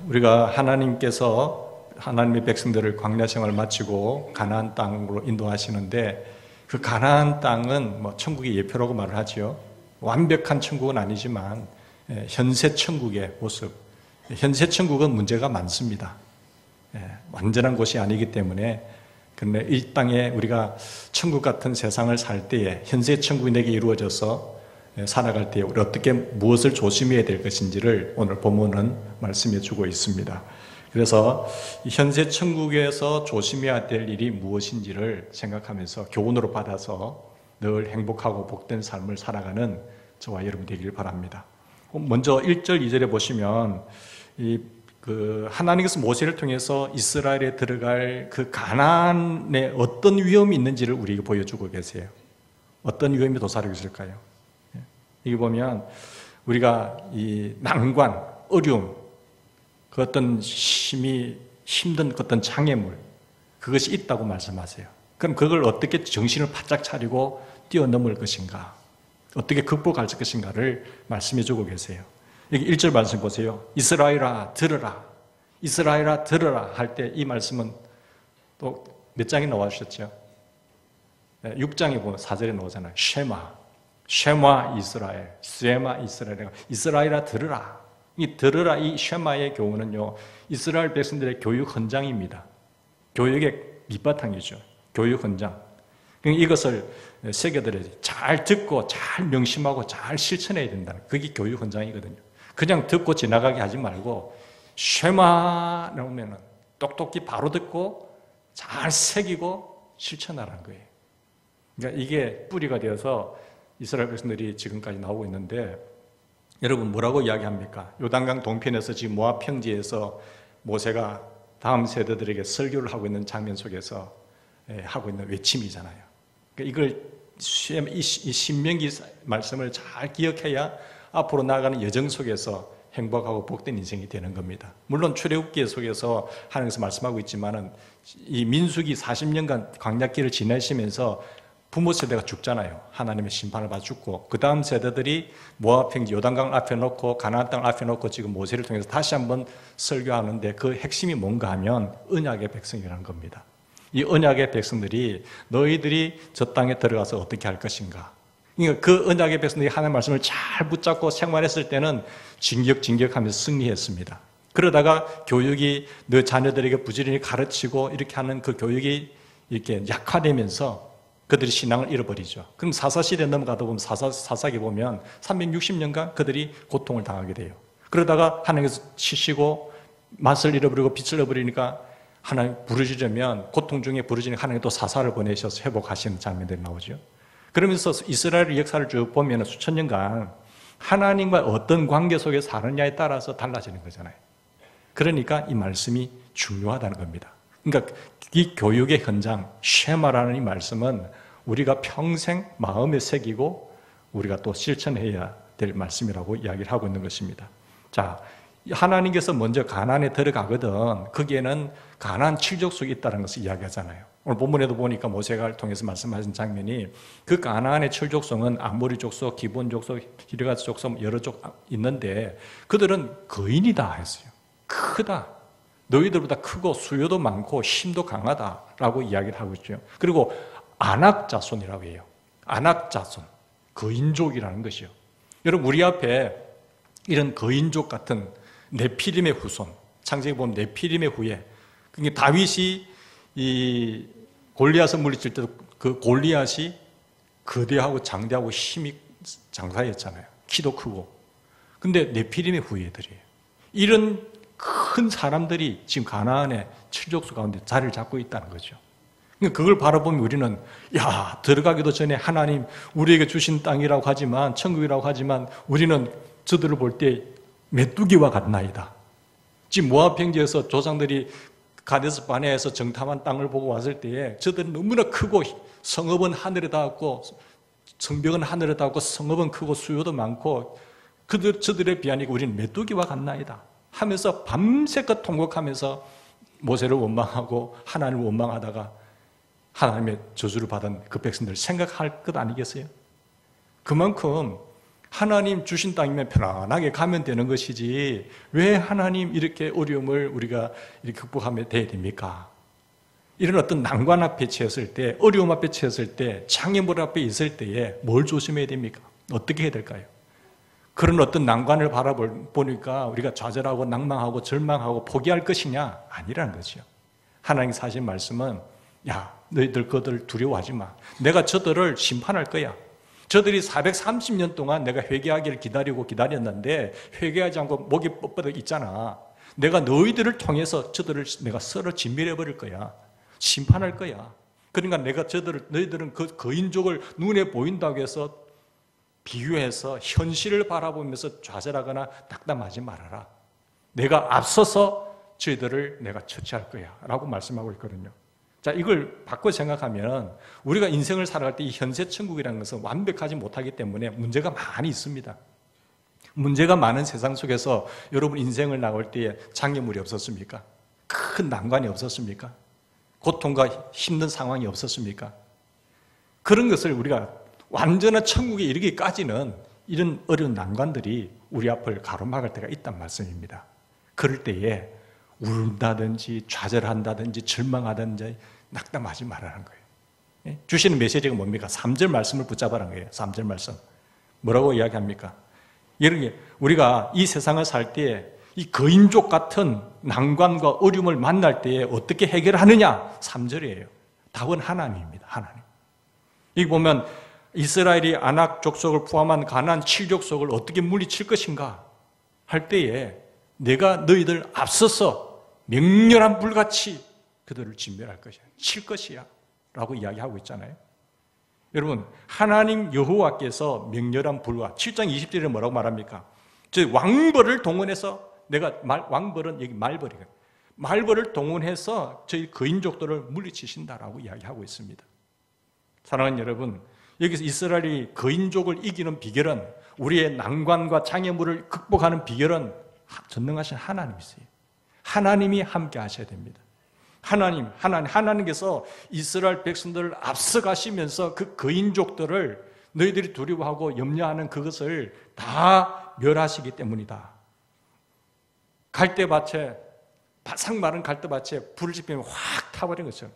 우리가 하나님의 백성들을 광야 생활을 마치고 가나안 땅으로 인도하시는데 그 가나안 땅은 천국의 예표라고 말을 하죠. 완벽한 천국은 아니지만 현세 천국의 모습. 현세 천국은 문제가 많습니다. 완전한 곳이 아니기 때문에 그런데 이 땅에 우리가 천국 같은 세상을 살 때에 현세 천국이 내게 이루어져서 살아갈 때 우리 어떻게 무엇을 조심해야 될 것인지를 오늘 본문은 말씀해 주고 있습니다. 그래서 현세 천국에서 조심해야 될 일이 무엇인지를 생각하면서 교훈으로 받아서 늘 행복하고 복된 삶을 살아가는 저와 여러분 되길 바랍니다. 먼저 1절, 2절에 보시면 하나님께서 모세를 통해서 이스라엘에 들어갈 그 가나안에 어떤 위험이 있는지를 우리에게 보여주고 계세요. 어떤 위험이 도사리고 있을까요? 여기 보면 우리가 이 난관, 어려움, 그 어떤 힘든 어떤 장애물, 그것이 있다고 말씀하세요. 그럼 그걸 어떻게 정신을 바짝 차리고 뛰어넘을 것인가, 어떻게 극복할 것인가를 말씀해 주고 계세요. 여기 1절 말씀 보세요. 이스라엘아 들으라, 이스라엘아 들으라 할 때 이 말씀은 또 몇 장이 나와주셨죠? 6장에 보면 4절에 나오잖아요. 쉐마 이스라엘, 쉐마 이스라엘, 이스라엘아 들으라. 이 들으라, 이 쉐마의 교훈은요, 이스라엘 백성들의 교육 헌장입니다. 교육의 밑바탕이죠. 교육 헌장. 이것을 새겨들어야지. 잘 듣고 잘 명심하고 잘 실천해야 된다는, 그게 교육 헌장이거든요. 그냥 듣고 지나가게 하지 말고 쉐마 나오면은 똑똑히 바로 듣고 잘 새기고 실천하라는 거예요. 그러니까 이게 뿌리가 되어서 이스라엘 백성들이 지금까지 나오고 있는데, 여러분 뭐라고 이야기합니까? 요단강 동편에서 지금 모압 평지에서 모세가 다음 세대들에게 설교를 하고 있는 장면 속에서 하고 있는 외침이잖아요. 그러니까 이걸 이 신명기 말씀을 잘 기억해야 앞으로 나아가는 여정 속에서 행복하고 복된 인생이 되는 겁니다. 물론 출애굽기 속에서 하나님께서 말씀하고 있지만은 이 민수기 40년간 광야길을 지내시면서 부모 세대가 죽잖아요. 하나님의 심판을 받아 죽고, 그 다음 세대들이 모압 평지 요단강 앞에 놓고 가나안 땅 앞에 놓고 지금 모세를 통해서 다시 한번 설교하는데, 그 핵심이 뭔가 하면 언약의 백성이라는 겁니다. 이 언약의 백성들이 너희들이 저 땅에 들어가서 어떻게 할 것인가. 그러니까 그 언약의 백성들이 하나님의 말씀을 잘 붙잡고 생활했을 때는 진격하면서 승리했습니다. 그러다가 교육이 너 자녀들에게 부지런히 가르치고 이렇게 하는 그 교육이 이렇게 약화되면서 그들이 신앙을 잃어버리죠. 그럼 사사시대 넘어가다 보면 사사기 보면 360년간 그들이 고통을 당하게 돼요. 그러다가 하나님께서 치시고 맛을 잃어버리고 빛을 잃어버리니까 하나님 부르짖으면, 고통 중에 부르짖으니 하나님 또 사사를 보내셔서 회복하시는 장면들이 나오죠. 그러면서 이스라엘의 역사를 쭉 보면 수천 년간 하나님과 어떤 관계 속에 사느냐에 따라서 달라지는 거잖아요. 그러니까 이 말씀이 중요하다는 겁니다. 그러니까 이 교육의 현장, 쉐마라는 이 말씀은 우리가 평생 마음에 새기고 우리가 또 실천해야 될 말씀이라고 이야기를 하고 있는 것입니다. 자, 하나님께서 먼저 가나안에 들어가거든 거기에는 가나안 칠족속이 있다는 것을 이야기하잖아요. 오늘 본문에도 보니까 모세가 통해서 말씀하신 장면이, 그 가나안의 칠족속은 아모리 족속, 기본 족속, 히르가스 족속 여러 족 있는데 그들은 거인이다 했어요. 크다. 너희들보다 크고 수요도 많고 힘도 강하다라고 이야기를 하고 있죠. 그리고 아낙자손이라고 해요. 아낙자손, 거인족이라는 것이요. 여러분 우리 앞에 이런 거인족 같은 네피림의 후손, 창세기 보면 네피림의 후예, 그러니까 다윗이 이 골리앗을 물리칠 때도 그 골리앗이 거대하고 장대하고 힘이 장사였잖아요. 키도 크고. 근데 네피림의 후예들이에요. 이런 큰 사람들이 지금 가나안의 칠족수 가운데 자리를 잡고 있다는 거죠. 그러니까 그걸 바라보면 우리는, 야, 들어가기도 전에 하나님 우리에게 주신 땅이라고 하지만, 천국이라고 하지만 우리는 저들을 볼 때 메뚜기와 같나이다. 지금 모압 평지에서 조상들이 가데스 바네아에서 정탐한 땅을 보고 왔을 때에 저들은 너무나 크고, 성읍은 하늘에 닿았고 성벽은 하늘에 닿았고 성읍은 크고 수요도 많고 저들에 비하니까 우리는 메뚜기와 같나이다 하면서 밤새껏 통곡하면서 모세를 원망하고 하나님을 원망하다가 하나님의 저주를 받은 그 백성들을 생각할 것 아니겠어요? 그만큼 하나님 주신 땅이면 편안하게 가면 되는 것이지 왜 하나님 이렇게 어려움을 우리가 이렇게 극복하면 돼야 됩니까? 이런 어떤 난관 앞에 처했을 때, 어려움 앞에 처했을 때, 장애물 앞에 있을 때에 뭘 조심해야 됩니까? 어떻게 해야 될까요? 그런 어떤 난관을 바라보니까 우리가 좌절하고 낭망하고 절망하고 포기할 것이냐? 아니라는 거죠. 하나님 하신 말씀은 야, 너희들 그들 두려워하지 마. 내가 저들을 심판할 거야. 저들이 430년 동안 내가 회개하기를 기다렸는데 회개하지 않고 목이 뻣뻣하게 있잖아. 내가 너희들을 통해서 저들을 내가 썰어 진멸해버릴 거야. 심판할 거야. 그러니까 내가 너희들은 그 거인족을 눈에 보인다고 해서 비교해서 현실을 바라보면서 좌절하거나 낙담하지 말아라. 내가 앞서서 저희들을 내가 처치할 거야 라고 말씀하고 있거든요. 자, 이걸 바꿔 생각하면 우리가 인생을 살아갈 때 이 현세 천국이라는 것은 완벽하지 못하기 때문에 문제가 많이 있습니다. 문제가 많은 세상 속에서 여러분 인생을 나올 때에 장애물이 없었습니까? 큰 난관이 없었습니까? 고통과 힘든 상황이 없었습니까? 그런 것을 우리가 완전한 천국에 이르기까지는 이런 어려운 난관들이 우리 앞을 가로막을 때가 있단 말씀입니다. 그럴 때에 울다든지 좌절한다든지 절망하든지 낙담하지 말라는 거예요. 주시는 메시지가 뭡니까? 3절 말씀을 붙잡으라는 거예요. 3절 말씀. 뭐라고 이야기합니까? 여러분, 우리가 이 세상을 살 때 이 거인족 같은 난관과 어려움을 만날 때에 어떻게 해결하느냐? 3절이에요. 답은 하나님입니다. 하나님. 여기 보면 이스라엘이 아낙 족속을 포함한 가나안 7족속을 어떻게 물리칠 것인가 할 때에 내가 너희들 앞서서 맹렬한 불같이 그들을 진멸할 것이야. 칠 것이야. 라고 이야기하고 있잖아요. 여러분, 하나님 여호와께서 맹렬한 불과 7장 20절에 뭐라고 말합니까? 저 왕벌을 동원해서 왕벌은 여기 말벌이거든요. 말벌을 동원해서 저희 거인족들을 물리치신다라고 이야기하고 있습니다. 사랑하는 여러분, 여기서 이스라엘이 거인족을 이기는 비결은 우리의 난관과 장애물을 극복하는 비결은 전능하신 하나님이세요. 하나님이 함께 하셔야 됩니다. 하나님께서 이스라엘 백성들을 앞서가시면서 그 거인족들을 너희들이 두려워하고 염려하는 그것을 다 멸하시기 때문이다. 갈대밭에, 바싹 마른 갈대밭에 불을 지피면 확 타버린 것처럼,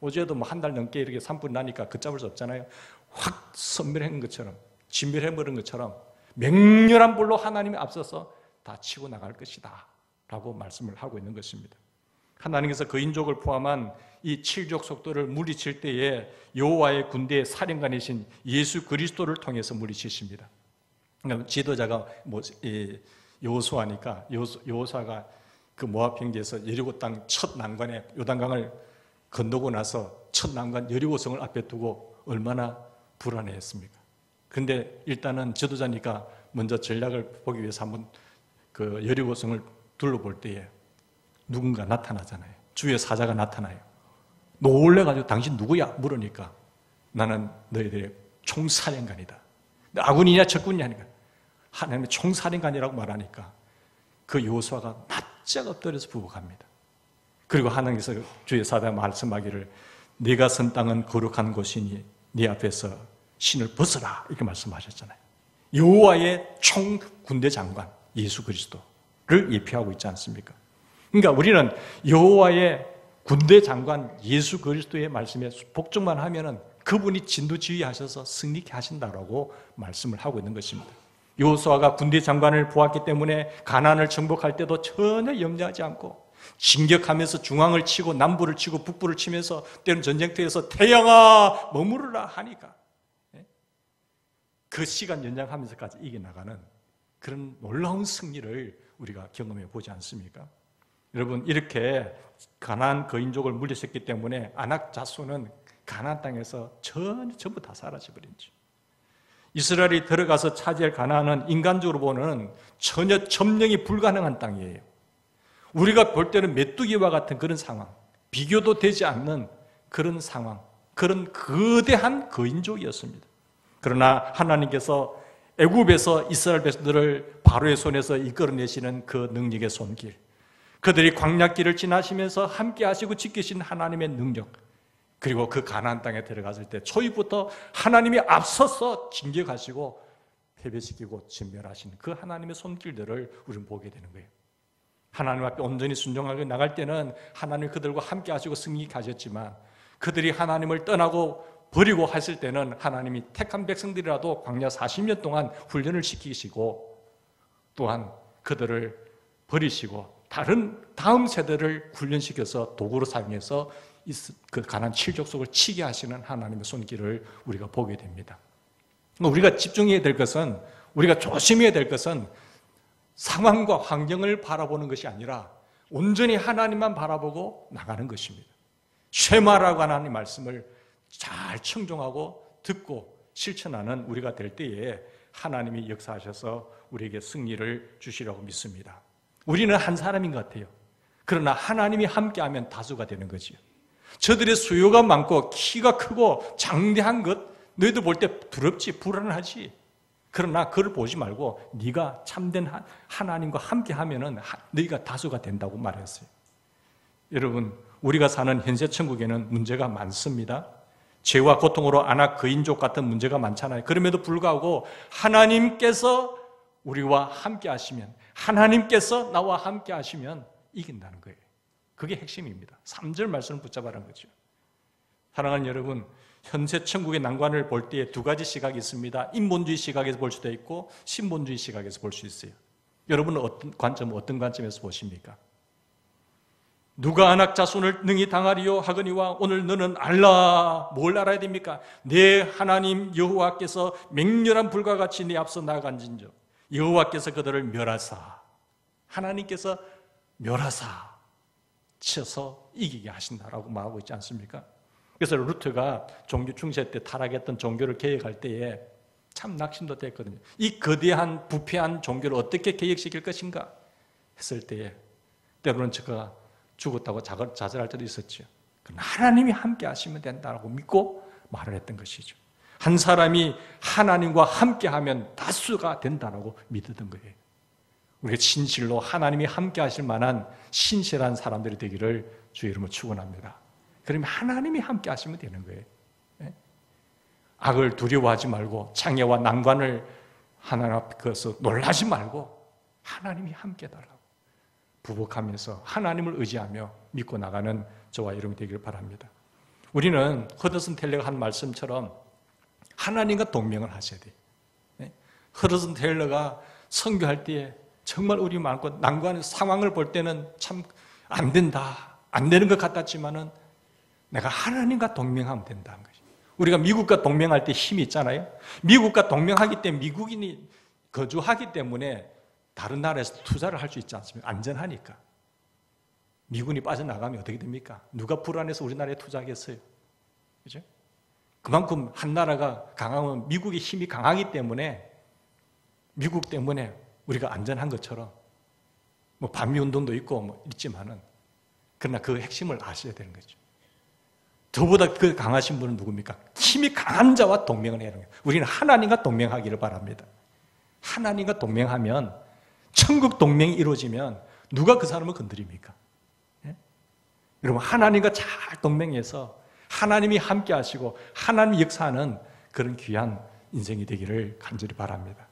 어제도 뭐 한 달 넘게 이렇게 산불 나니까 걷잡을 수 없잖아요. 확 선멸한 것처럼, 진멸해버린 것처럼 맹렬한 불로 하나님이 앞서서 다 치고 나갈 것이다 라고 말씀을 하고 있는 것입니다. 하나님께서 거인족을 포함한 이 7족속들을 물리칠 때에 여호와의 군대의 사령관이신 예수 그리스도를 통해서 물리치십니다. 그러니까 지도자가 여호수아니까 여호수아가 그 모압 평지에서 여리고 땅 첫 난관에 요단강을 건너고 나서 첫 난관 여리고성을 앞에 두고 얼마나 불안해했습니까? 그런데 일단은 지도자니까 먼저 전략을 보기 위해서 한번 그 여리고성을 둘러볼 때에 누군가 나타나잖아요. 주의 사자가 나타나요. 놀래가지고 당신 누구야? 물으니까 나는 너희들의 총사령관이다. 아군이냐 적군이냐 하니까 하나님의 총사령관이라고 말하니까 그 여호수아가 납작 엎드려서 부복합니다. 그리고 하나님께서 주의 사자가 말씀하기를 네가 선 땅은 거룩한 곳이니 네 앞에서 신을 벗어라 이렇게 말씀하셨잖아요. 여호와의 총 군대 장관 예수 그리스도를 예표하고 있지 않습니까? 그러니까 우리는 여호와의 군대 장관 예수 그리스도의 말씀에 복종만 하면은 그분이 진두지휘하셔서 승리케 하신다라고 말씀을 하고 있는 것입니다. 여호수아가 군대 장관을 보았기 때문에 가나안을 정복할 때도 전혀 염려하지 않고 진격하면서 중앙을 치고 남부를 치고 북부를 치면서 때론 전쟁터에서 태양아 머무르라 하니까 그 시간 연장하면서까지 이겨나가는 그런 놀라운 승리를 우리가 경험해 보지 않습니까? 여러분, 이렇게 가나안 거인족을 물리쳤기 때문에 아낙 자손은 가나안 땅에서 전부 다 사라져버린죠. 이스라엘이 들어가서 차지할 가나안은 인간적으로 보는 전혀 점령이 불가능한 땅이에요. 우리가 볼 때는 메뚜기와 같은 그런 상황, 비교도 되지 않는 그런 상황, 그런 거대한 거인족이었습니다. 그러나 하나님께서 애굽에서 이스라엘 백성들을 바로의 손에서 이끌어내시는 그 능력의 손길, 그들이 광야길을 지나시면서 함께 하시고 지키신 하나님의 능력, 그리고 그 가나안 땅에 들어갔을 때 초입부터 하나님이 앞서서 진격하시고 패배시키고 진멸하신 그 하나님의 손길들을 우리는 보게 되는 거예요. 하나님 앞에 온전히 순종하게 나갈 때는 하나님이 그들과 함께 하시고 승리케 하셨지만, 그들이 하나님을 떠나고 버리고 했을 때는 하나님이 택한 백성들이라도 광야 40년 동안 훈련을 시키시고, 또한 그들을 버리시고 다음 세대를 훈련시켜서 도구로 사용해서 그 가나안 7족속을 치게 하시는 하나님의 손길을 우리가 보게 됩니다. 우리가 집중해야 될 것은, 우리가 조심해야 될 것은 상황과 환경을 바라보는 것이 아니라 온전히 하나님만 바라보고 나가는 것입니다. 쉐마라고 하나님 말씀을 잘 청종하고 듣고 실천하는 우리가 될 때에 하나님이 역사하셔서 우리에게 승리를 주시라고 믿습니다. 우리는 한 사람인 것 같아요. 그러나 하나님이 함께하면 다수가 되는 거지요. 저들의 수요가 많고 키가 크고 장대한 것, 너희들 볼 때 두렵지, 불안하지. 그러나 그걸 보지 말고 네가 참된 하나님과 함께하면은 너희가 다수가 된다고 말했어요. 여러분, 우리가 사는 현세 천국에는 문제가 많습니다. 죄와 고통으로 아낙 그인족 같은 문제가 많잖아요. 그럼에도 불구하고 하나님께서 우리와 함께 하시면, 하나님께서 나와 함께 하시면 이긴다는 거예요. 그게 핵심입니다. 3절 말씀을 붙잡아라는 거죠. 사랑하는 여러분, 현세 천국의 난관을 볼 때에 두 가지 시각이 있습니다. 인본주의 시각에서 볼 수도 있고 신본주의 시각에서 볼 수 있어요. 여러분은 어떤 관점에서 보십니까? 누가 아낙 자손을 능히 당하리요 하거니와 오늘 너는 알라. 뭘 알아야 됩니까? 내 하나님 여호와께서 맹렬한 불과 같이 네 앞서 나아간진저 여호와께서 그들을 멸하사, 하나님께서 멸하사 쳐서 이기게 하신다라고 말하고 있지 않습니까? 그래서 루터가 종교 충세 때 타락했던 종교를 개혁할 때에 참 낙심도 됐거든요. 이 거대한 부패한 종교를 어떻게 개혁시킬 것인가 했을 때에 때로는 제가 죽었다고 좌절할 때도 있었죠. 그러나 하나님이 함께 하시면 된다고 믿고 말을 했던 것이죠. 한 사람이 하나님과 함께하면 다수가 된다고 믿었던 거예요. 우리가 진실로 하나님이 함께 하실 만한 신실한 사람들이 되기를 주의 이름으로 축원합니다. 그러면 하나님이 함께 하시면 되는 거예요. 악을 두려워하지 말고 장애와 난관을 하나님 앞에서 놀라지 말고 하나님이 함께 해달라고 부복하면서 하나님을 의지하며 믿고 나가는 저와 여러분이 되기를 바랍니다. 우리는 허드슨 텔러가 한 말씀처럼 하나님과 동맹을 하셔야 돼요. 허드슨 텔러가 선교할 때에 정말 우리 많고 난관 상황을 볼 때는 참 안 된다, 안 되는 것 같았지만은 내가 하나님과 동맹하면 된다는 거죠. 우리가 미국과 동맹할 때 힘이 있잖아요. 미국과 동맹하기 때문에 미국인이 거주하기 때문에 다른 나라에서 투자를 할 수 있지 않습니까? 안전하니까. 미군이 빠져나가면 어떻게 됩니까? 누가 불안해서 우리나라에 투자하겠어요? 그죠? 그만큼 한 나라가 강하면 미국의 힘이 강하기 때문에 미국 때문에 우리가 안전한 것처럼 뭐 반미운동도 있고 뭐 있지만은 그러나 그 핵심을 아셔야 되는 거죠. 저보다 그 강하신 분은 누굽니까? 힘이 강한 자와 동맹을 해야 하는 거예요. 우리는 하나님과 동맹하기를 바랍니다. 하나님과 동맹하면 천국 동맹이 이루어지면 누가 그 사람을 건드립니까? 예? 여러분, 하나님과 잘 동맹해서 하나님이 함께 하시고 하나님이 역사하는 그런 귀한 인생이 되기를 간절히 바랍니다.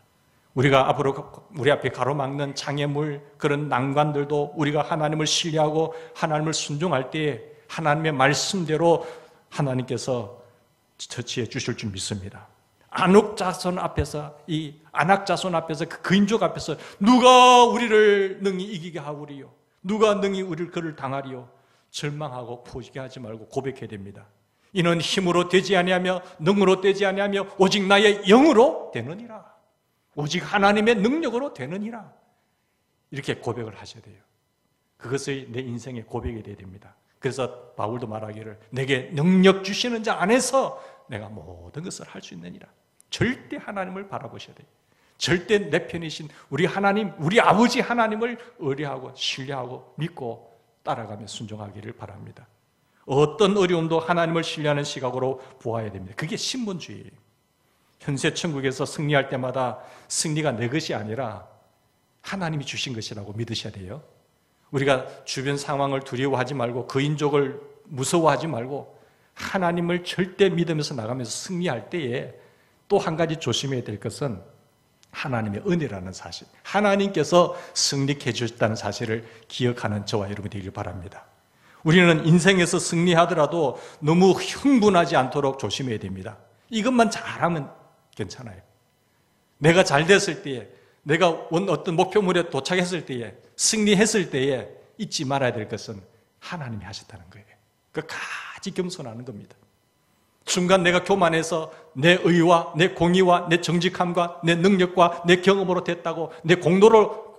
우리가 앞으로 우리 앞에 가로막는 장애물, 그런 난관들도 우리가 하나님을 신뢰하고 하나님을 순종할 때에 하나님의 말씀대로 하나님께서 처치해 주실 줄 믿습니다. 아낙 자손 앞에서, 이 아낙 자손 앞에서, 그 그인족 앞에서 누가 우리를 능히 이기게 하오리요? 누가 능히 우리를 그를 당하리요? 절망하고 포기하지 말고 고백해야 됩니다. 이는 힘으로 되지 아니하며 능으로 되지 아니하며 오직 나의 영으로 되느니라. 오직 하나님의 능력으로 되느니라. 이렇게 고백을 하셔야 돼요. 그것이 내 인생의 고백이 되어야 됩니다. 그래서 바울도 말하기를 내게 능력 주시는 자 안에서 내가 모든 것을 할 수 있느니라. 절대 하나님을 바라보셔야 돼요. 절대 내 편이신 우리 하나님, 우리 아버지 하나님을 의뢰하고 신뢰하고 믿고 따라가며 순종하기를 바랍니다. 어떤 어려움도 하나님을 신뢰하는 시각으로 보아야 됩니다. 그게 신본주의예요. 현세 천국에서 승리할 때마다 승리가 내 것이 아니라 하나님이 주신 것이라고 믿으셔야 돼요. 우리가 주변 상황을 두려워하지 말고 그인족을 무서워하지 말고 하나님을 절대 믿으면서 나가면서 승리할 때에 또 한 가지 조심해야 될 것은 하나님의 은혜라는 사실, 하나님께서 승리케 해주셨다는 사실을 기억하는 저와 여러분이 되길 바랍니다. 우리는 인생에서 승리하더라도 너무 흥분하지 않도록 조심해야 됩니다. 이것만 잘하면 괜찮아요. 내가 잘 됐을 때에, 내가 어떤 목표물에 도착했을 때에, 승리했을 때에 잊지 말아야 될 것은 하나님이 하셨다는 거예요. 끝까지 겸손하는 겁니다. 순간 내가 교만해서 내 의와 내 공의와 내 정직함과 내 능력과 내 경험으로 됐다고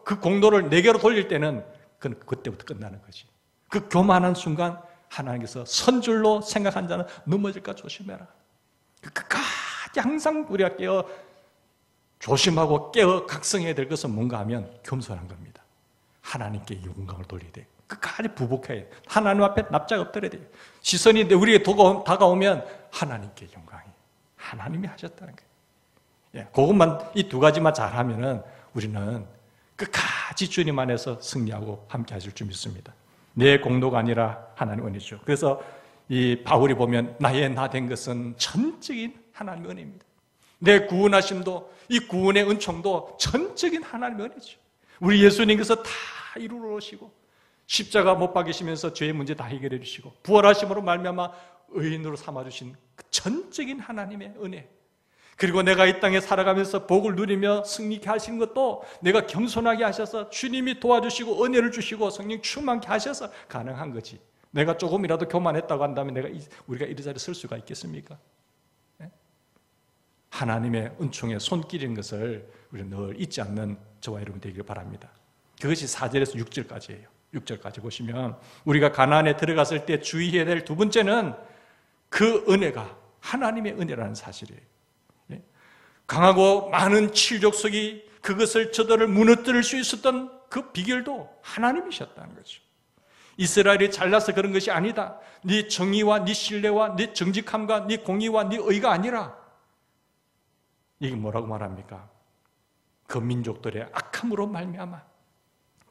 그 공로를 내게로 돌릴 때는 그건 그때부터 끝나는 거지. 그 교만한 순간 하나님께서 선줄로 생각한 자는 넘어질까 조심해라. 끝까지 항상 우리가 조심하고 각성해야 될 것은 뭔가 하면 겸손한 겁니다. 하나님께 영광을 돌려야 돼. 끝까지 부복해야 돼. 하나님 앞에 납작 엎드려야 돼. 시선이 우리에게 다가오면 하나님께 영광이, 하나님이 하셨다는 거예요. 예, 그것만, 이 두 가지만 잘하면은 우리는 끝까지 주님 안에서 승리하고 함께 하실 줄 믿습니다. 내 공로가 아니라 하나님 은혜죠. 그래서 이 바울이 보면 나의 나 된 것은 전적인 하나님의 은혜입니다. 내 구원하심도, 이 구원의 은총도 전적인 하나님의 은혜죠. 우리 예수님께서 다 이루어 오시고 십자가 못 박이시면서 죄의 문제 다 해결해 주시고 부활하심으로 말미암아 의인으로 삼아주신 그 전적인 하나님의 은혜, 그리고 내가 이 땅에 살아가면서 복을 누리며 승리케 하시는 것도 내가 겸손하게 하셔서 주님이 도와주시고 은혜를 주시고 성령 충만케 하셔서 가능한 거지. 내가 조금이라도 교만했다고 한다면 우리가 이 자리에 설 수가 있겠습니까? 네? 하나님의 은총에 손길인 것을 우리는 늘 잊지 않는 저와 여러분 되기를 바랍니다. 그것이 4절에서 6절까지예요. 6절까지 보시면 우리가 가나안에 들어갔을 때 주의해야 될 두 번째는 그 은혜가 하나님의 은혜라는 사실이에요. 강하고 많은 칠족석이 그것을 저들을 무너뜨릴 수 있었던 그 비결도 하나님이셨다는 거죠. 이스라엘이 잘나서 그런 것이 아니다. 네 정의와 네 신뢰와 네 정직함과 네 공의와 네 의가 아니라, 이게 뭐라고 말합니까? 그 민족들의 악함으로 말미암아,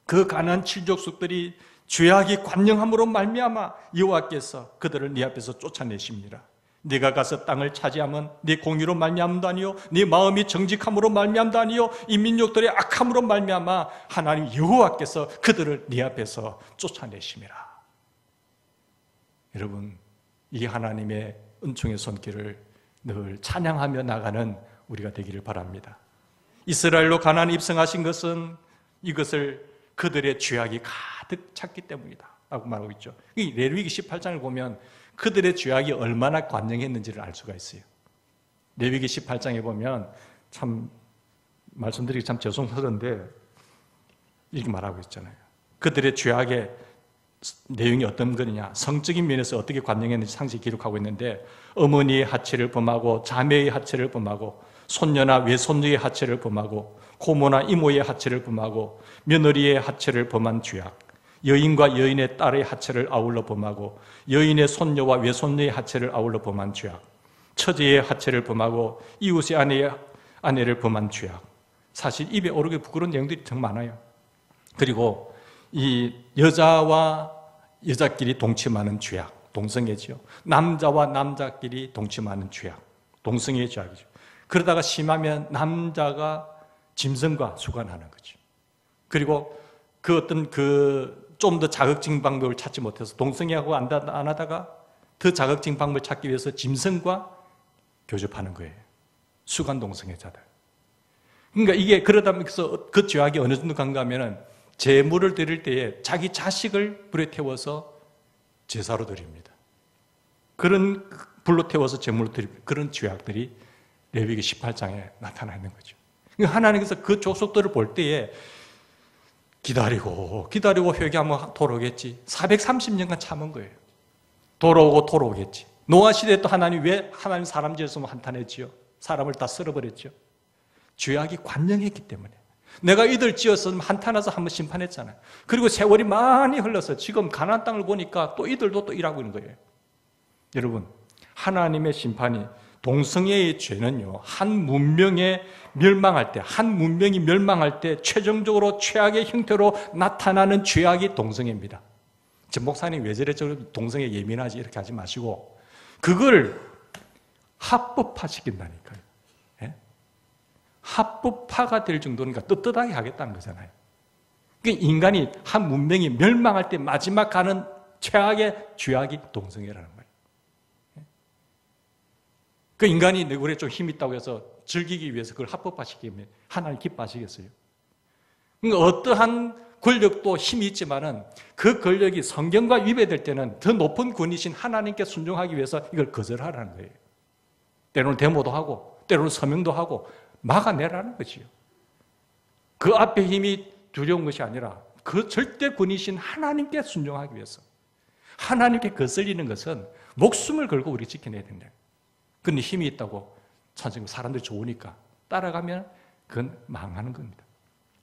그 가난한 칠족속들이 죄악이 관영함으로 말미암아 여호와께서 그들을 네 앞에서 쫓아내십니다. 네가 가서 땅을 차지하면 네 공의로 말미암도 아니요 네 마음이 정직함으로 말미암도 아니요 이 민족들의 악함으로 말미암아 하나님 여호와께서 그들을 네 앞에서 쫓아내심이라. 여러분, 이 하나님의 은총의 손길을 늘 찬양하며 나가는 우리가 되기를 바랍니다. 이스라엘로 가나안에 입성하신 것은 이것을 그들의 죄악이 가득 찼기 때문이다 라고 말하고 있죠. 이 레위기 18장을 보면 그들의 죄악이 얼마나 관영했는지를 알 수가 있어요. 레위기 18장에 보면 참 말씀드리기 참 죄송스러운데 이렇게 말하고 있잖아요. 그들의 죄악의 내용이 어떤 거냐, 성적인 면에서 어떻게 관영했는지 상세히 기록하고 있는데, 어머니의 하체를 범하고 자매의 하체를 범하고 손녀나 외손녀의 하체를 범하고 고모나 이모의 하체를 범하고 며느리의 하체를 범한 죄악, 여인과 여인의 딸의 하체를 아울러 범하고 여인의 손녀와 외손녀의 하체를 아울러 범한 죄악, 처제의 하체를 범하고 이웃의 아내를 범한 죄악. 사실 입에 오르기 부끄러운 내용들이 정말 많아요. 그리고 이 여자와 여자끼리 동침하는 죄악, 동성애죠. 남자와 남자끼리 동침하는 죄악, 동성애의 죄악이죠. 그러다가 심하면 남자가 짐승과 수간하는 거죠. 그리고 좀 더 자극적인 방법을 찾지 못해서 동성애하고 안 하다가 더 자극적인 방법을 찾기 위해서 짐승과 교접하는 거예요. 수간 동성애자들. 그러니까 이게 그러다면서 그 죄악이 어느 정도 간가 하면은 제물을 드릴 때에 자기 자식을 불에 태워서 제사로 드립니다. 그런 불로 태워서 제물을 드립니다. 그런 죄악들이 레위기 18장에 나타나 있는 거죠. 그러니까 하나님께서 그 족속들을 볼 때에 기다리고 회개하면 돌아오겠지. 430년간 참은 거예요. 돌아오겠지. 노아 시대에 또 왜 하나님 사람 지었으면 한탄했지요? 사람을 다 쓸어버렸죠. 죄악이 관영했기 때문에. 내가 이들 지었으면 한탄해서 한번 심판했잖아요. 그리고 세월이 많이 흘러서 지금 가나안 땅을 보니까 또 이들도 또 일하고 있는 거예요. 여러분, 하나님의 심판이, 동성애의 죄는요, 한 문명이 멸망할 때 최종적으로 최악의 형태로 나타나는 죄악이 동성애입니다. 제 목사님 왜 저래 동성애 예민하지 이렇게 하지 마시고 그걸 합법화시킨다니까요. 예? 합법화가 될 정도니까 떳떳하게 하겠다는 거잖아요. 그러니까 인간이 한 문명이 멸망할 때 마지막 가는 최악의 죄악이 동성애라는 거예요. 그 인간이 우리가 좀 힘 있다고 해서 즐기기 위해서 그걸 합법화시키면 하나님 기뻐하시겠어요? 그러니까 어떠한 권력도 힘이 있지만은 그 권력이 성경과 위배될 때는 더 높은 권위신 하나님께 순종하기 위해서 이걸 거절하라는 거예요. 때로는 데모도 하고 때로는 서명도 하고 막아내라는 거지요. 그 앞에 힘이 두려운 것이 아니라 그 절대 권위신 하나님께 순종하기 위해서 하나님께 거슬리는 것은 목숨을 걸고 우리 지켜내야 된다. 근데 힘이 있다고 선생님 사람들이 좋으니까 따라가면 그건 망하는 겁니다.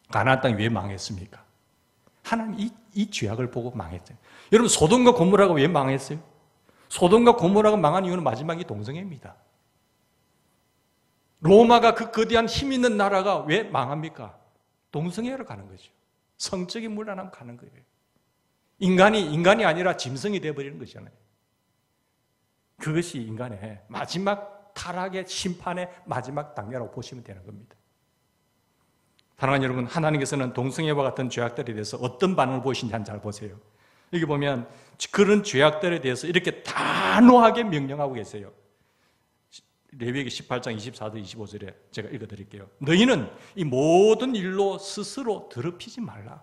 가나안 땅이 왜 망했습니까? 하나님 이 죄악을 보고 망했어요. 여러분 소돔과 고모라가 왜 망했어요? 소돔과 고모라가 망한 이유는 마지막이 동성애입니다. 로마가 그 거대한 힘 있는 나라가 왜 망합니까? 동성애로 가는 거죠. 성적인 문란함 가는 거예요. 인간이 아니라 짐승이 되어버리는 것이잖아요. 그것이 인간의 마지막 타락의 심판의 마지막 단계라고 보시면 되는 겁니다. 사랑하는 여러분, 하나님께서는 동성애와 같은 죄악들에 대해서 어떤 반응을 보이신지 잘 보세요. 여기 보면 그런 죄악들에 대해서 이렇게 단호하게 명령하고 계세요. 레위기 18장 24절 25절에 제가 읽어드릴게요. 너희는 이 모든 일로 스스로 더럽히지 말라.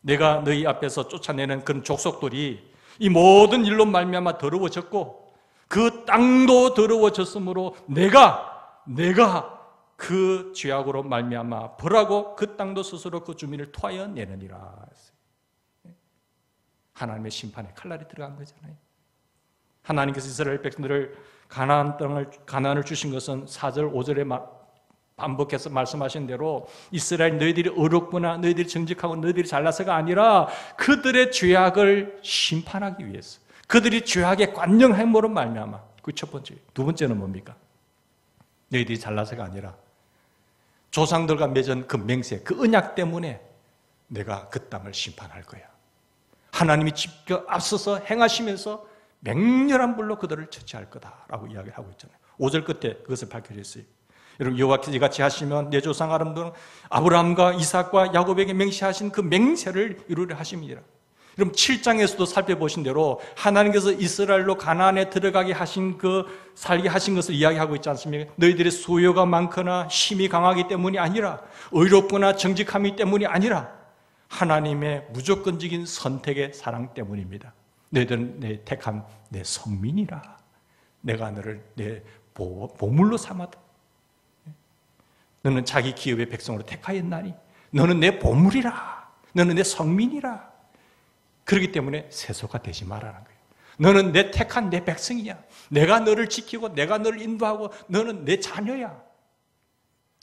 내가 너희 앞에서 쫓아내는 그런 족속들이 이 모든 일로 말미암아 더러워졌고 그 땅도 더러워졌으므로 내가 그 죄악으로 말미암아 벌하고 그 땅도 스스로 그 주민을 토하여 내느니라. 하나님의 심판에 칼날이 들어간 거잖아요. 하나님께서 이스라엘 백성들을 가나안을 주신 것은 4절 5절에 반복해서 말씀하신 대로 이스라엘 너희들이 어렵구나, 너희들이 정직하고 너희들이 잘나서가 아니라 그들의 죄악을 심판하기 위해서, 그들이 죄악의 관영함으로 말미암아. 그 첫 번째. 두 번째는 뭡니까? 너희들이 잘나서가 아니라 조상들과 맺은 그 맹세, 그 언약 때문에 내가 그 땅을 심판할 거야. 하나님이 직접 앞서서 행하시면서 맹렬한 불로 그들을 처치할 거다라고 이야기하고 있잖아요. 5절 끝에 그것을 밝혀졌어요. 여러분 여호와께서 이같이 하시면 내 조상 아브라함과 이삭과 야곱에게 맹세하신 그 맹세를 이루려 하십니다. 여러분 7장에서도 살펴보신 대로 하나님께서 이스라엘로 가나안에 들어가게 하신 살게 하신 것을 이야기하고 있지 않습니까? 너희들의 수요가 많거나 힘이 강하기 때문이 아니라 의롭거나 정직함이 때문이 아니라 하나님의 무조건적인 선택의 사랑 때문입니다. 너희들은 내 택한 내 성민이라. 내가 너를 내 보물로 삼았다. 너는 자기 기업의 백성으로 택하였나니 너는 내 보물이라. 너는 내 성민이라. 그렇기 때문에 세속화 되지 말라는 거예요. 너는 내 택한 내 백성이야. 내가 너를 지키고 내가 너를 인도하고 너는 내 자녀야.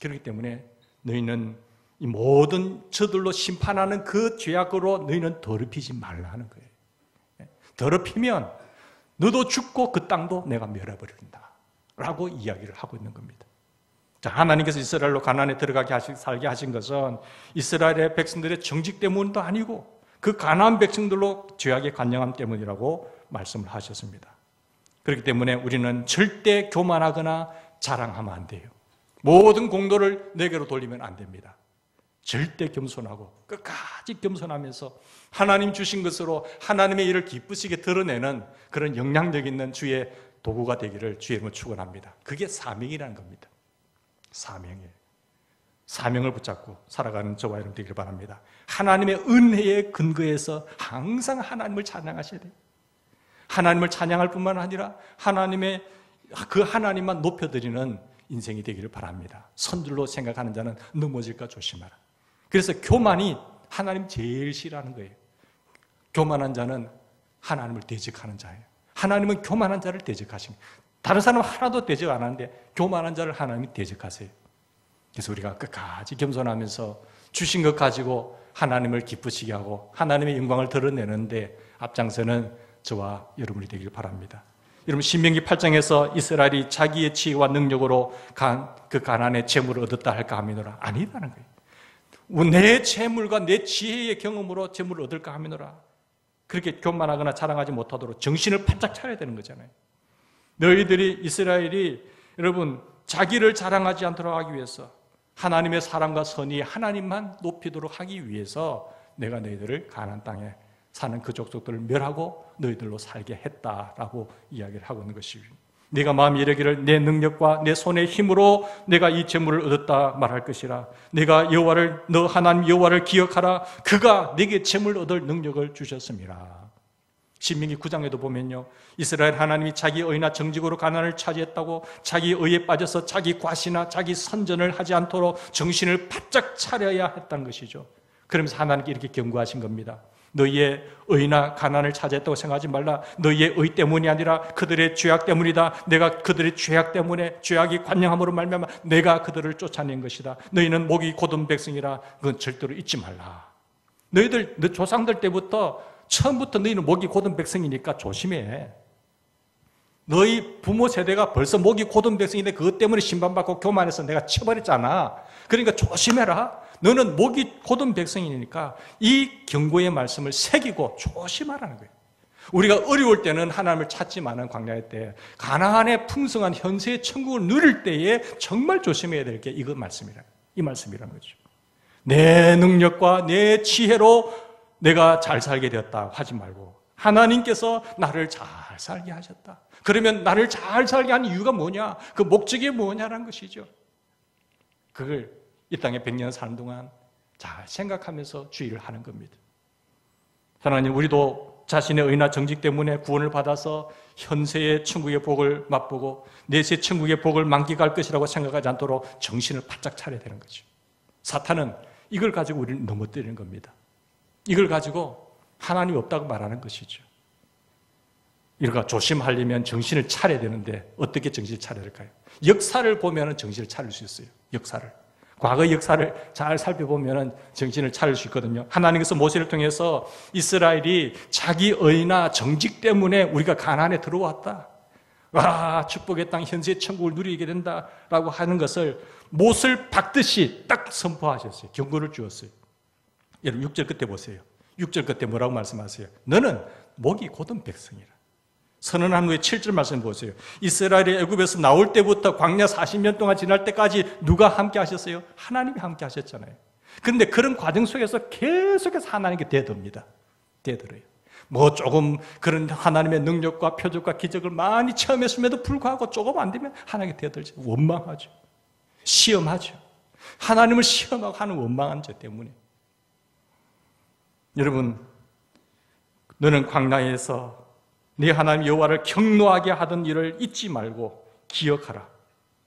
그렇기 때문에 너희는 이 모든 저들로 심판하는 그 죄악으로 너희는 더럽히지 말라는 거예요. 더럽히면 너도 죽고 그 땅도 내가 멸해버린다 라고 이야기를 하고 있는 겁니다. 자, 하나님께서 이스라엘로 가나안에 들어가게 살게 하신 것은 이스라엘의 백성들의 정직 때문도 아니고 그 가나안 백성들로 죄악의 관영함 때문이라고 말씀을 하셨습니다. 그렇기 때문에 우리는 절대 교만하거나 자랑하면 안 돼요. 모든 공로를 내게로 돌리면 안 됩니다. 절대 겸손하고 끝까지 겸손하면서 하나님 주신 것으로 하나님의 일을 기쁘시게 드러내는 그런 영향력 있는 주의 도구가 되기를 주의 이름으로 축원합니다. 그게 사명이라는 겁니다. 사명이에요. 사명을 붙잡고 살아가는 저와 여러분 되기를 바랍니다. 하나님의 은혜의 근거에서 항상 하나님을 찬양하셔야 돼요. 하나님을 찬양할 뿐만 아니라 그 하나님만 높여드리는 인생이 되기를 바랍니다. 선줄로 생각하는 자는 넘어질까 조심하라. 그래서 교만이 하나님 제일 싫어하는 거예요. 교만한 자는 하나님을 대적하는 자예요. 하나님은 교만한 자를 대적하십니다. 다른 사람은 하나도 대적 안 하는데 교만한 자를 하나님이 대적하세요. 그래서 우리가 끝까지 겸손하면서 주신 것 가지고 하나님을 기쁘시게 하고 하나님의 영광을 드러내는데 앞장서는 저와 여러분이 되길 바랍니다. 여러분 신명기 8장에서 이스라엘이 자기의 지혜와 능력으로 그 가나안의 재물을 얻었다 할까 하미노라. 아니라는 거예요. 내 재물과 내 지혜의 경험으로 재물을 얻을까 하미노라. 그렇게 교만하거나 자랑하지 못하도록 정신을 바짝 차려야 되는 거잖아요. 너희들이 이스라엘이 여러분 자기를 자랑하지 않도록 하기 위해서 하나님의 사랑과 선이 하나님만 높이도록 하기 위해서 내가 너희들을 가나안 땅에 사는 그 족속들을 멸하고 너희들로 살게 했다라고 이야기를 하고 있는 것이죠. 네가 마음에 이르기를 내 능력과 내 손의 힘으로 내가 이 재물을 얻었다 말할 것이라. 내가 여호와를 너 하나님 여호와를 기억하라. 그가 네게 재물 얻을 능력을 주셨습니다. 신명기 9장에도 보면요, 이스라엘 하나님이 자기 의나 정직으로 가나안을 차지했다고 자기 의에 빠져서 자기 과시나 자기 선전을 하지 않도록 정신을 바짝 차려야 했다는 것이죠. 그러면서 하나님께 이렇게 경고하신 겁니다. 너희의 의나 가난을 차지했다고 생각하지 말라. 너희의 의 때문이 아니라 그들의 죄악 때문이다. 내가 그들의 죄악 때문에 죄악이 관영함으로 말미암아 내가 그들을 쫓아낸 것이다. 너희는 목이 곧은 백성이라. 그건 절대로 잊지 말라. 너 조상들 때부터 처음부터 너희는 목이 곧은 백성이니까 조심해. 너희 부모 세대가 벌써 목이 곧은 백성인데 그것 때문에 심판받고 교만해서 내가 쳐버렸잖아. 그러니까 조심해라. 너는 목이 곧은 백성이니까 이 경고의 말씀을 새기고 조심하라는 거예요. 우리가 어려울 때는 하나님을 찾지만은 광야의 때 가나안의 풍성한 현세의 천국을 누릴 때에 정말 조심해야 될 게 이 말씀이라는 거죠. 내 능력과 내 지혜로 내가 잘 살게 되었다 하지 말고 하나님께서 나를 잘 살게 하셨다. 그러면 나를 잘 살게 한 이유가 뭐냐? 그 목적이 뭐냐라는 것이죠. 그걸 이 땅에 100년 사는 동안 잘 생각하면서 주의를 하는 겁니다. 하나님, 우리도 자신의 의나 정직 때문에 구원을 받아서 현세의 천국의 복을 맛보고 내세 천국의 복을 만끽할 것이라고 생각하지 않도록 정신을 바짝 차려야 되는 거죠. 사탄은 이걸 가지고 우리를 넘어뜨리는 겁니다. 이걸 가지고 하나님이 없다고 말하는 것이죠. 이러니까 조심하려면 정신을 차려야 되는데 어떻게 정신을 차려야 될까요? 역사를 보면 정신을 차릴 수 있어요. 과거 역사를 잘 살펴보면 정신을 차릴 수 있거든요. 하나님께서 모세를 통해서 이스라엘이 자기 의나 정직 때문에 우리가 가나안에 들어왔다. 와, 축복의 땅 현세의 천국을 누리게 된다라고 하는 것을 못을 박듯이 딱 선포하셨어요. 경고를 주었어요. 여러분 6절 끝에 보세요. 6절 끝에 뭐라고 말씀하세요? 너는 목이 곧은 백성이라. 선언한 후에 7절 말씀 보세요. 이스라엘이 애굽에서 나올 때부터 광야 40년 동안 지날 때까지 누가 함께 하셨어요? 하나님이 함께 하셨잖아요. 그런데 그런 과정 속에서 계속해서 하나님께 대듭니다. 대들어요. 뭐 조금 그런 하나님의 능력과 표적과 기적을 많이 체험했음에도 불구하고 조금 안 되면 하나님께 대들죠. 원망하죠. 시험하죠. 하나님을 시험하고 하는 원망한 죄 때문에. 여러분, 너는 광야에서 네 하나님 여호와를 경노하게 하던 일을 잊지 말고 기억하라.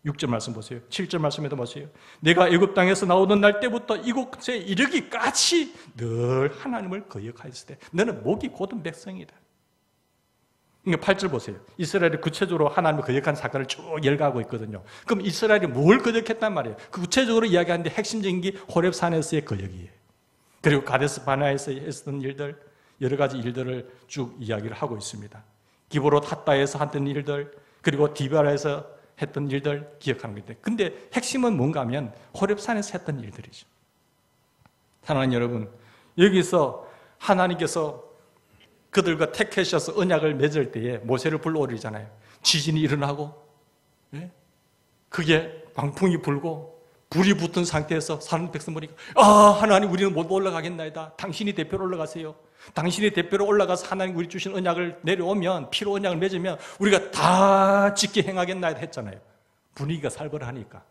6절 말씀 보세요. 7절 말씀에도 보세요. 내가 애굽 땅에서 나오던 날 때부터 이곳에 이르기까지 늘 하나님을 거역하였을 때 너는 목이 곧은 백성이다. 8절 보세요. 이스라엘이 구체적으로 하나님을 거역한 사건을 쭉 열거하고 있거든요. 그럼 이스라엘이 뭘 거역했단 말이에요? 그 구체적으로 이야기하는데 핵심적인 게 호렙산에서의 거역이에요. 그리고 가데스 바네아에서 했던 일들, 여러 가지 일들을 쭉 이야기를 하고 있습니다. 기브롯 핫다에서 했던 일들, 그리고 디바라에서 했던 일들 기억하는 건데, 근데 핵심은 뭔가 하면 호렙산에서 했던 일들이죠. 사랑하는 여러분, 여기서 하나님께서 그들과 택하셔서 언약을 맺을 때에 모세를 불러오리잖아요. 지진이 일어나고, 그게 광풍이 불고 불이 붙은 상태에서 사는 백성 보니까 하나님 우리는 못 올라가겠나이다. 당신이 대표로 올라가세요. 당신이 대표로 올라가서 하나님 우리 주신 언약을 내려오면, 피로 언약을 맺으면 우리가 다 지켜 행하겠나이다 했잖아요. 분위기가 살벌하니까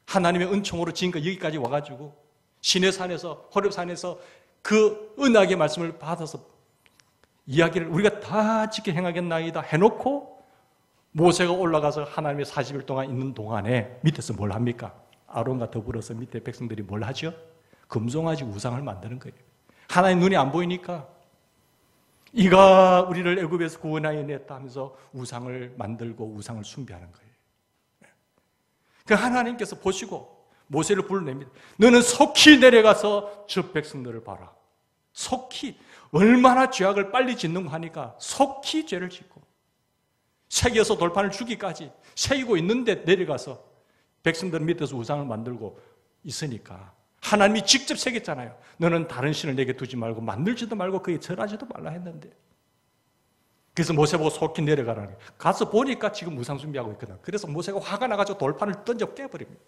하나님의 은총으로 지금까지 여기까지 와가지고 시내산에서 호렙산에서 그 언약의 말씀을 받아서 이야기를 우리가 다 지켜 행하겠나이다 해놓고 모세가 올라가서 하나님의 40일 동안 있는 동안에 밑에서 뭘 합니까? 아론과 더불어서 밑에 백성들이 뭘 하죠? 금송아지 우상을 만드는 거예요. 하나님 눈이 안 보이니까 이가 우리를 애굽에서 구원하여 냈다 하면서 우상을 만들고 우상을 숭배하는 거예요. 그 하나님께서 보시고 모세를 불러냅니다. 너는 속히 내려가서 저 백성들을 봐라. 속히 얼마나 죄악을 빨리 짓는가 하니까 속히 죄를 짓고 새겨서 돌판을 주기까지 새기고 있는데 내려가서 백성들 밑에서 우상을 만들고 있으니까 하나님이 직접 새겼잖아요. 너는 다른 신을 내게 두지 말고 만들지도 말고 그에 절하지도 말라 했는데, 그래서 모세 보고 속히 내려가라는 거예요. 가서 보니까 지금 우상 숭배하고 있거든. 그래서 모세가 화가 나가지고 돌판을 던져 깨버립니다.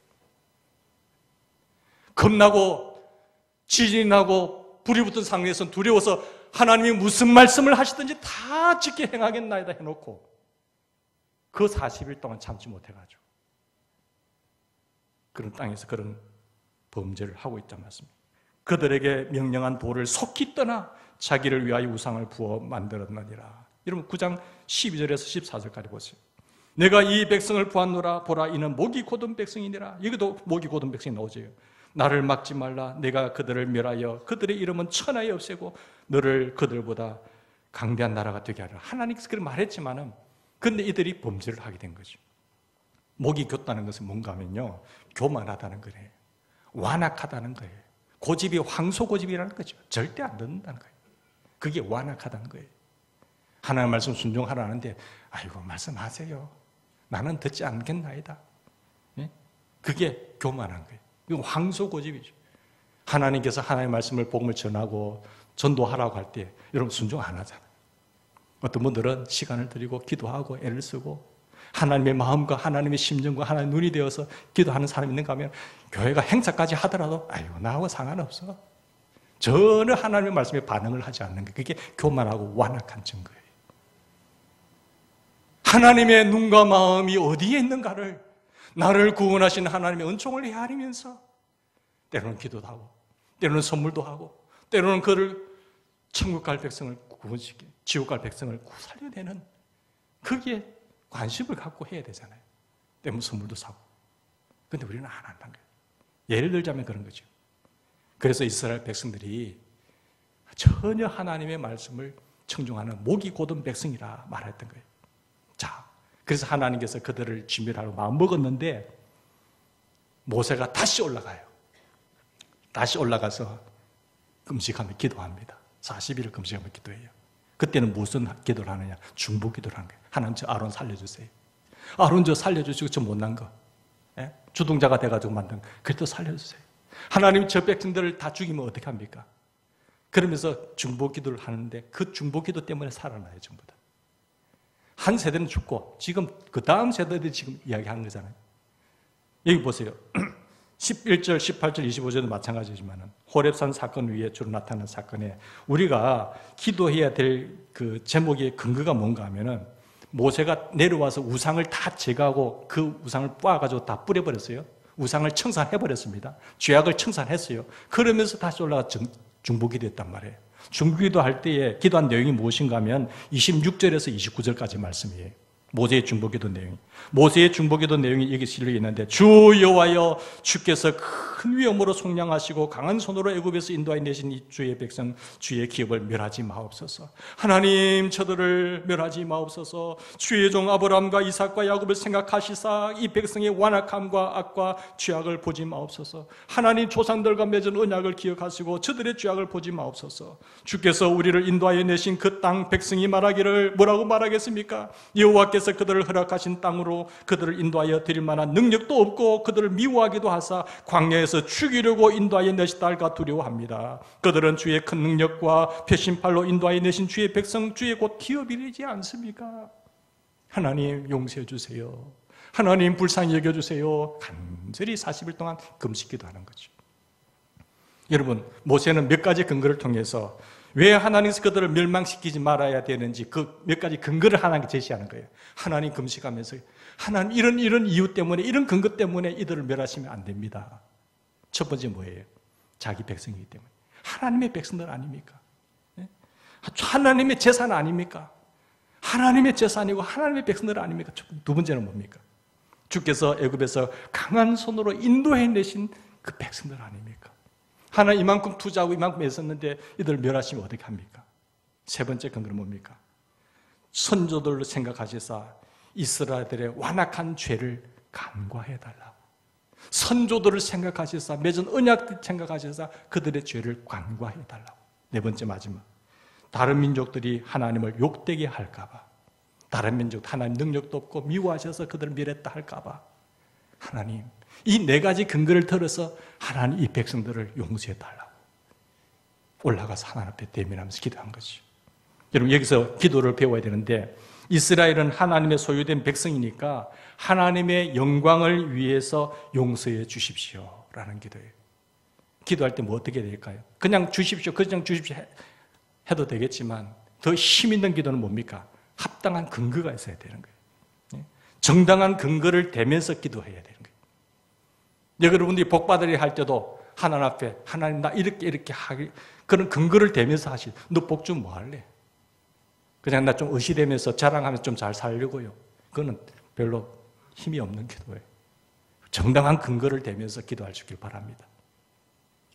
겁나고 지진이 나고 불이 붙은 상황에서 두려워서 하나님이 무슨 말씀을 하시든지 다 짓게 행하겠나이다 해놓고 그 40일 동안 참지 못해가지고 그런 땅에서 그런 범죄를 하고 있단 말씀입니다. 그들에게 명령한 돌을 속히 떠나 자기를 위하여 우상을 부어 만들었느니라. 여러분 9장 12절에서 14절까지 보세요. 내가 이 백성을 보았노라. 보라, 이는 목이 곧은 백성이니라. 여기도 목이 곧은 백성이 나오죠. 나를 막지 말라. 내가 그들을 멸하여 그들의 이름은 천하에 없애고 너를 그들보다 강대한 나라가 되게 하라. 하나님께서 그렇게 말했지만은 근데 이들이 범죄를 하게 된 거죠. 목이 곧다는 것은 뭔가 하면요, 교만하다는 거예요. 완악하다는 거예요. 고집이 황소고집이라는 거죠. 절대 안 듣는다는 거예요. 그게 완악하다는 거예요. 하나님 말씀 순종하라는데 아이고 말씀하세요. 나는 듣지 않겠나이다. 예? 그게 교만한 거예요. 이건 황소고집이죠. 하나님께서 하나님의 말씀을 복음을 전하고 전도하라고 할 때 여러분 순종 안 하잖아요. 어떤 분들은 시간을 들이고 기도하고 애를 쓰고 하나님의 마음과 하나님의 심정과 하나님의 눈이 되어서 기도하는 사람이 있는가 하면 교회가 행사까지 하더라도 아이고 나하고 상관없어. 전혀 하나님의 말씀에 반응을 하지 않는 게 그게 교만하고 완악한 증거예요. 하나님의 눈과 마음이 어디에 있는가를 나를 구원하신 하나님의 은총을 헤아리면서 때로는 기도도 하고 때로는 선물도 하고 때로는 그를 천국 갈 백성을 구원시키고 지옥 갈 백성을 살려내는 그게 관심을 갖고 해야 되잖아요. 때문에 선물도 사고. 그런데 우리는 안 한다는 거예요. 예를 들자면 그런 거죠. 그래서 이스라엘 백성들이 전혀 하나님의 말씀을 청중하는 목이 곧은 백성이라 말했던 거예요. 자, 그래서 하나님께서 그들을 진멸하려고 마음먹었는데 모세가 다시 올라가요. 다시 올라가서 금식하며 기도합니다. 40일을 금식하며 기도해요. 그때는 무슨 기도를 하느냐? 중보 기도를 하는 거예요. 하나님 저 아론 살려주세요. 아론 저 살려주시고 저 못난 거, 예? 주동자가 돼가지고 만든 거, 그래도 살려주세요. 하나님 저 백성들을 다 죽이면 어떻게 합니까? 그러면서 중보 기도를 하는데 그 중보 기도 때문에 살아나요. 전부 다. 한 세대는 죽고 지금 그 다음 세대들이 지금 이야기하는 거잖아요. 여기 보세요. 11절, 18절, 25절도 마찬가지지만 호렙산 사건 위에 주로 나타나는 사건에 우리가 기도해야 될 그 제목의 근거가 뭔가 하면은 모세가 내려와서 우상을 다 제거하고 그 우상을 빻아가지고 다 뿌려버렸어요. 우상을 청산해버렸습니다. 죄악을 청산했어요. 그러면서 다시 올라가 중보기도 했단 말이에요. 중보기도 할 때에 기도한 내용이 무엇인가 하면 26절에서 29절까지 말씀이에요. 모세의 중보기도 내용이. 모세의 중보기도 내용이 여기 실려 있는데 주 여호와여 주께서 큰 위엄으로 속량하시고 강한 손으로 애굽에서 인도하여 내신 이 주의 백성 주의 기업을 멸하지 마옵소서. 하나님 저들을 멸하지 마옵소서. 주의 종 아브라함과 이삭과 야곱을 생각하시사 이 백성의 완악함과 악과 죄악을 보지 마옵소서. 하나님 조상들과 맺은 언약을 기억하시고 저들의 죄악을 보지 마옵소서. 주께서 우리를 인도하여 내신 그 땅 백성이 말하기를 뭐라고 말하겠습니까? 여호와께서 그들을 허락하신 땅으로 그들을 인도하여 드릴 만한 능력도 없고 그들을 미워하기도 하사 광야에서 죽이려고 인도하여 내시다 할까 두려워합니다. 그들은 주의 큰 능력과 표심팔로 인도하여 내신 주의 백성 주의 곧 기업이지 않습니까? 하나님 용서해 주세요. 하나님 불쌍히 여겨주세요. 간절히 40일 동안 금식기도 하는 거죠. 여러분 모세는 몇 가지 근거를 통해서 왜 하나님께서 그들을 멸망시키지 말아야 되는지 그 몇 가지 근거를 하나님께 제시하는 거예요. 하나님 금식하면서 하나님 이런 이유 때문에 이런 근거 때문에 이들을 멸하시면 안 됩니다. 첫 번째 뭐예요? 자기 백성이기 때문에. 하나님의 백성들 아닙니까? 하나님의 재산 아닙니까? 하나님의 재산이고 하나님의 백성들 아닙니까? 두 번째는 뭡니까? 주께서 애굽에서 강한 손으로 인도해내신 그 백성들 아닙니까? 하나님 이만큼 투자하고 이만큼 애썼는데 이들을 멸하시면 어떻게 합니까? 세 번째 근거는 뭡니까? 선조들을 생각하시사 이스라엘들의 완악한 죄를 간과해달라. 선조들을 생각하시사 맺은 언약들 생각하시사 그들의 죄를 간과해달라고. 네 번째 마지막, 다른 민족들이 하나님을 욕되게 할까봐, 다른 민족 하나님 능력도 없고 미워하셔서 그들을 멸했다 할까봐 하나님 이 네 가지 근거를 들어서 하나님 이 백성들을 용서해달라고 올라가서 하나님 앞에 대면하면서 기도한 거죠. 여러분 여기서 기도를 배워야 되는데 이스라엘은 하나님의 소유된 백성이니까 하나님의 영광을 위해서 용서해 주십시오 라는 기도예요. 기도할 때 뭐 어떻게 될까요? 그냥 주십시오, 그냥 주십시오 해도 되겠지만 더 힘 있는 기도는 뭡니까? 합당한 근거가 있어야 되는 거예요. 정당한 근거를 대면서 기도해야 되는 거예요. 여러분들이 복 받으려 할 때도 하나님 앞에 하나님 나 이렇게 하기 그런 근거를 대면서 하시. 너 복 좀 뭐 할래? 그냥 나 좀 의시되면서 자랑하면서 좀 잘 살려고요. 그거는 별로 힘이 없는 기도예요. 정당한 근거를 대면서 기도할 수 있길 바랍니다.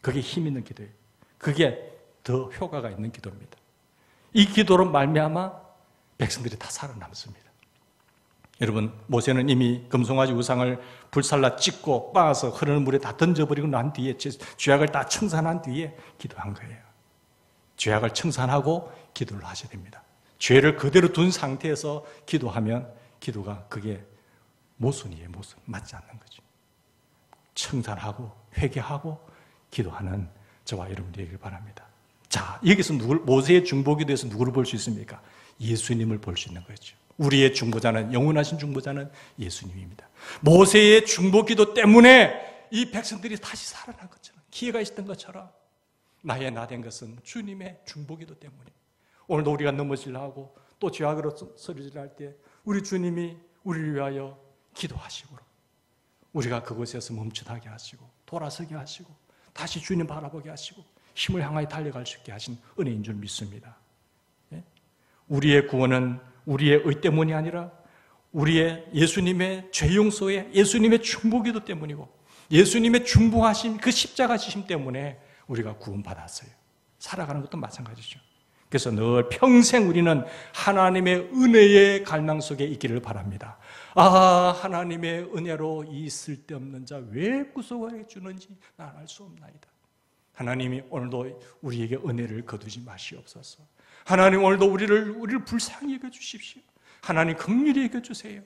그게 힘 있는 기도예요. 그게 더 효과가 있는 기도입니다. 이 기도로 말미암아 백성들이 다 살아남습니다. 여러분, 모세는 이미 금송아지 우상을 불살라 찢고 빻아서 흐르는 물에 다 던져버리고 난 뒤에 죄악을 다 청산한 뒤에 기도한 거예요. 죄악을 청산하고 기도를 하셔야 됩니다. 죄를 그대로 둔 상태에서 기도하면 기도가 그게 모순이에요. 모순. 맞지 않는 거죠. 청산하고 회개하고 기도하는 저와 여러분들이 되길 바랍니다. 자, 여기서 모세의 중보기도에서 누구를 볼 수 있습니까? 예수님을 볼 수 있는 거죠. 우리의 중보자는, 영원하신 중보자는 예수님입니다. 모세의 중보기도 때문에 이 백성들이 다시 살아난 것처럼, 기회가 있었던 것처럼 나의 나 된 것은 주님의 중보기도 때문에. 오늘도 우리가 넘어지려 하고 또 죄악으로 쓰러지려 할 때 우리 주님이 우리를 위하여 기도하시고 우리가 그곳에서 멈칫하게 하시고 돌아서게 하시고 다시 주님 바라보게 하시고 힘을 향하여 달려갈 수 있게 하신 은혜인 줄 믿습니다. 우리의 구원은 우리의 의 때문이 아니라 우리의 예수님의 죄 용서에 예수님의 중보기도 때문이고 예수님의 중보하심 그 십자가 지심 때문에 우리가 구원받았어요. 살아가는 것도 마찬가지죠. 그래서 늘 평생 우리는 하나님의 은혜의 갈망 속에 있기를 바랍니다. 아, 하나님의 은혜로 이 쓸데없는 자 왜 구속해 주는지 난 알 수 없나이다. 하나님이 오늘도 우리에게 은혜를 거두지 마시옵소서. 하나님 오늘도 우리를 불쌍히 여겨주십시오. 하나님 긍휼히 여겨주세요.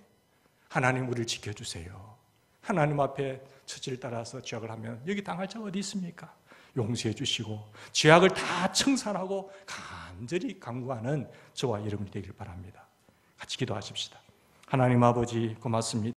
하나님 우리를 지켜주세요. 하나님 앞에 처지를 따라서 죄악을 하면 여기 당할 자가 어디 있습니까? 용서해 주시고 죄악을 다 청산하고 간절히 간구하는 저와 여러분이 되길 바랍니다. 같이 기도하십시다. 하나님 아버지 고맙습니다.